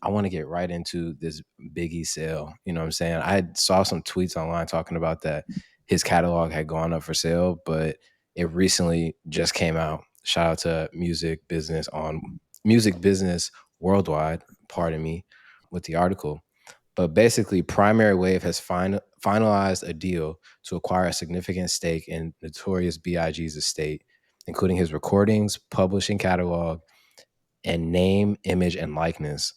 I want to get right into this Biggie sale. You know what I'm saying? I saw some tweets online talking about that his catalog had gone up for sale, but it recently just came out. Shout out to Music Business Worldwide, pardon me, with the article. But basically, Primary Wave has finalized a deal to acquire a significant stake in Notorious B.I.G.'s estate, including his recordings, publishing catalog, and name, image, and likeness.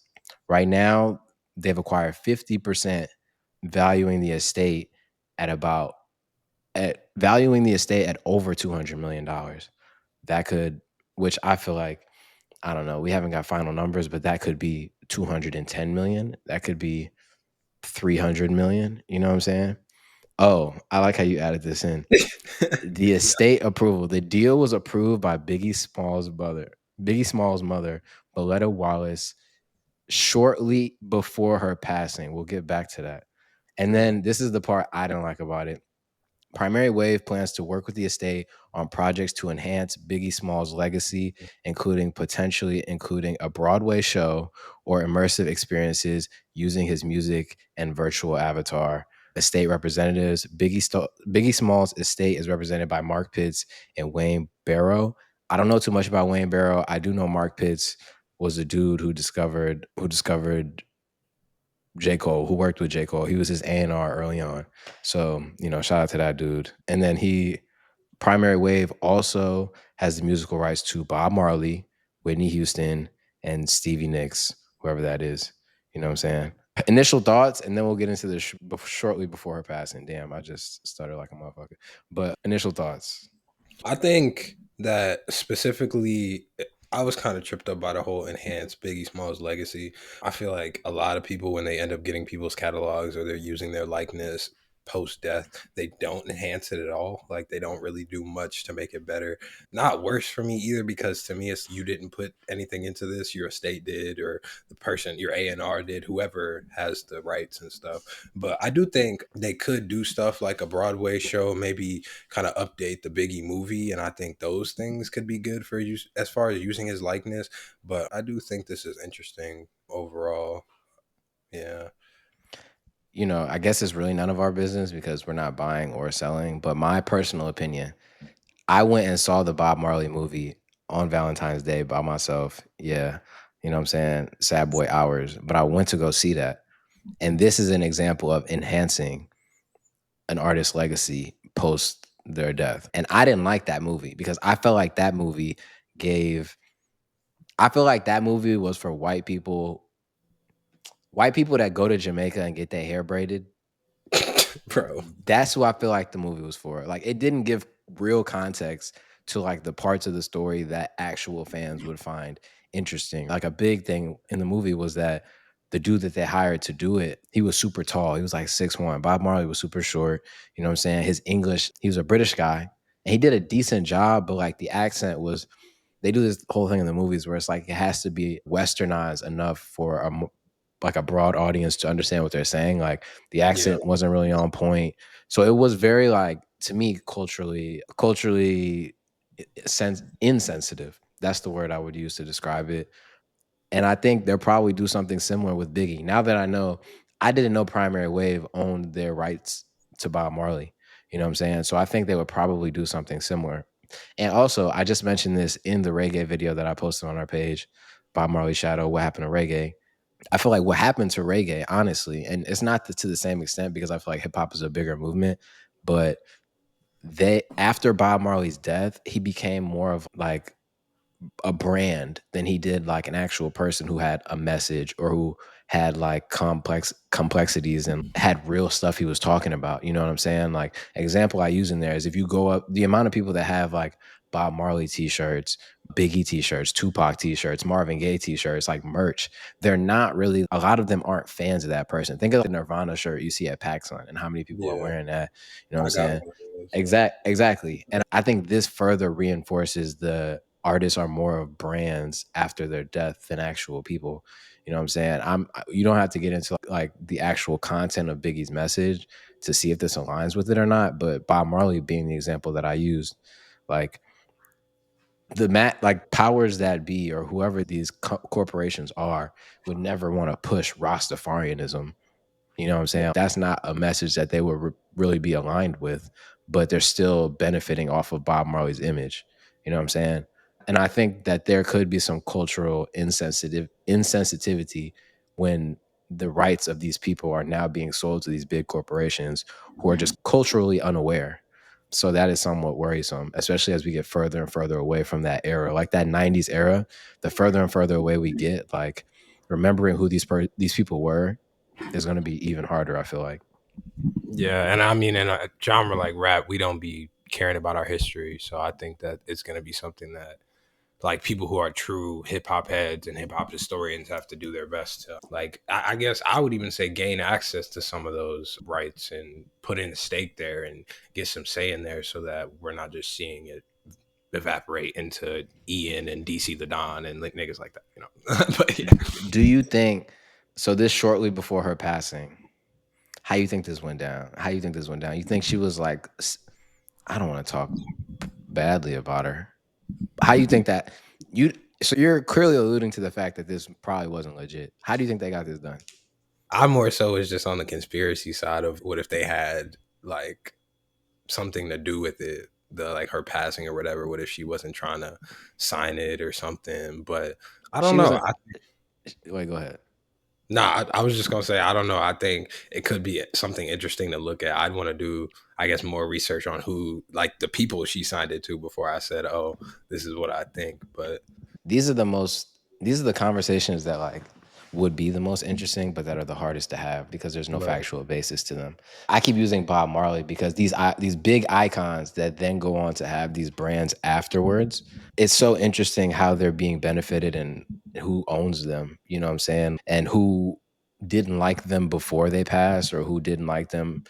Right now, they've acquired 50%, valuing the estate at about at valuing the estate at over $200 million. That could, which I feel like, I don't know, we haven't got final numbers, but that could be 210 million. That could be 300 million. You know what I'm saying? Oh, I like how you added this in. The estate approval. The deal was approved by Biggie Small's mother, Beletta Wallace, shortly before her passing. We'll get back to that. And then this is the part I don't like about it. Primary Wave plans to work with the estate on projects to enhance Biggie Small's legacy, potentially including a Broadway show or immersive experiences using his music and virtual avatar. Estate representatives. Biggie Small's estate is represented by Mark Pitts and Wayne Barrow. I don't know too much about Wayne Barrow. I do know Mark Pitts was the dude who discovered J. Cole, who worked with J. Cole. He was his A&R early on. So, shout out to that dude. And then Primary Wave also has the musical rights to Bob Marley, Whitney Houston, and Stevie Nicks, whoever that is. You know what I'm saying? Initial thoughts, and then we'll get into this shortly before her passing. Damn, I just stuttered like a motherfucker. But initial thoughts. I think that specifically, I was kind of tripped up by the whole enhance Biggie Smalls legacy. I feel like a lot of people, when they end up getting people's catalogs or they're using their likeness post death, they don't enhance it at all. Like they don't really do much to make it better. Not worse for me either, because to me, it's you didn't put anything into this. Your estate did, or the person, your A&R did, whoever has the rights and stuff. But I do think they could do stuff like a Broadway show, maybe kind of update the Biggie movie, and I think those things could be good for you as far as using his likeness. But I do think this is interesting overall. Yeah. I guess it's really none of our business because we're not buying or selling. But my personal opinion, I went and saw the Bob Marley movie on Valentine's Day by myself. Yeah. You know what I'm saying? Sad boy hours. But I went to go see that. And this is an example of enhancing an artist's legacy post their death. And I didn't like that movie because gave I feel like that movie was for white people that go to Jamaica and get their hair braided. Bro. That's who I feel like the movie was for. Like it didn't give real context to like the parts of the story that actual fans would find interesting. Like a big thing in the movie was that the dude that they hired to do it, he was super tall. He was like 6'1". Bob Marley was super short. You know what I'm saying? His English, he was a British guy. And he did a decent job, but like the accent was, they do this whole thing in the movies where it's like it has to be westernized enough for like a broad audience to understand what they're saying. Like the Yeah. accent wasn't really on point. So it was very like, to me, culturally insensitive. That's the word I would use to describe it. And I think they'll probably do something similar with Biggie. Now that I didn't know Primary Wave owned their rights to Bob Marley. You know what I'm saying? So I think they would probably do something similar. And also, I just mentioned this in the reggae video that I posted on our page, Bob Marley Shadow, What Happened to Reggae? I feel like what happened to reggae, honestly, and it's not to the same extent because I feel like hip hop is a bigger movement, but after Bob Marley's death, he became more of like a brand than he did like an actual person who had a message or who had like complexities and had real stuff he was talking about. You know what I'm saying? Like example I use in there is if you go up the amount of people that have like Bob Marley t-shirts, Biggie t-shirts, Tupac t-shirts, Marvin Gaye t-shirts, like merch, they're not really, a lot of them aren't fans of that person. Think of the Nirvana shirt you see at PacSun and how many people are Yeah. wearing that. You know what I'm I got saying? one of those. Exactly. And I think this further reinforces the artists are more of brands after their death than actual people. You know what I'm saying? You don't have to get into like the actual content of Biggie's message to see if this aligns with it or not. But Bob Marley being the example that I used, like like powers that be or whoever these corporations are would never want to push Rastafarianism. You know what I'm saying? That's not a message that they would really be aligned with, but they're still benefiting off of Bob Marley's image. You know what I'm saying? And I think that there could be some cultural insensitivity when the rights of these people are now being sold to these big corporations who are just culturally unaware. So that is somewhat worrisome, especially as we get further and further away from that era, like that '90s era. The further and further away we get, like remembering who these people were is going to be even harder. I feel like. Yeah, and I mean, in a genre like rap, we don't be caring about our history, so I think that it's going to be something that like people who are true hip hop heads and hip hop historians have to do their best to like I guess I would even say gain access to some of those rights and put in a stake there and get some say in there so that we're not just seeing it evaporate into Ian and DC the Don and like niggas like that, you know. But yeah. Do you think so? This shortly before her passing, how you think this went down? How you think this went down? You think she was like, I don't want to talk badly about her. How you think that you? So you're clearly alluding to the fact that this probably wasn't legit. How do you think they got this done? I more so is just on the conspiracy side of what if they had like something to do with it, the like her passing or whatever. What if she wasn't trying to sign it or something? But I don't She know. wasn't. Wait, go ahead. Nah, I was just gonna say I don't know. I think it could be something interesting to look at. I'd want to do, I guess, more research on who, like the people she signed it to before I said, "Oh, this is what I think." But These are the most. These are the conversations that like would be the most interesting, but that are the hardest to have because there's no right, factual basis to them. I keep using Bob Marley because these big icons that then go on to have these brands afterwards. It's so interesting how they're being benefited and who owns them. You know what I'm saying? And who didn't like them before they passed, or who didn't like them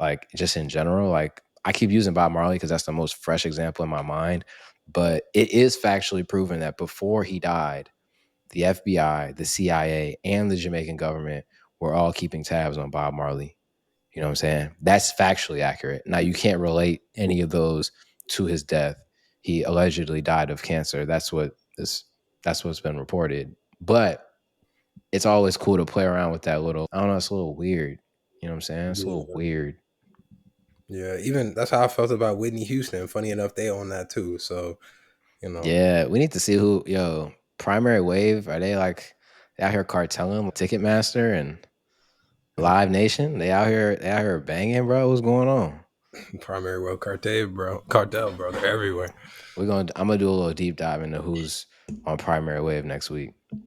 like just in general. Like I keep using Bob Marley because that's the most fresh example in my mind. But it is factually proven that before he died, the FBI, the CIA, and the Jamaican government were all keeping tabs on Bob Marley. You know what I'm saying? That's factually accurate. Now you can't relate any of those to his death. He allegedly died of cancer. That's what's been reported. But it's always cool to play around with that little. I don't know. It's a little weird. You know what I'm saying? It's a little yeah, weird. yeah. Even that's how I felt about Whitney Houston. Funny enough, they own that too. So you know, Yeah, we need to see who. Yo, Primary Wave. Are they like they out here cartelling like Ticketmaster and Live Nation? They out here. They out here banging, bro. What's going on? primary world cartel, bro. They're everywhere. We're gonna. I'm gonna do a little deep dive into who's on Primary Wave next week.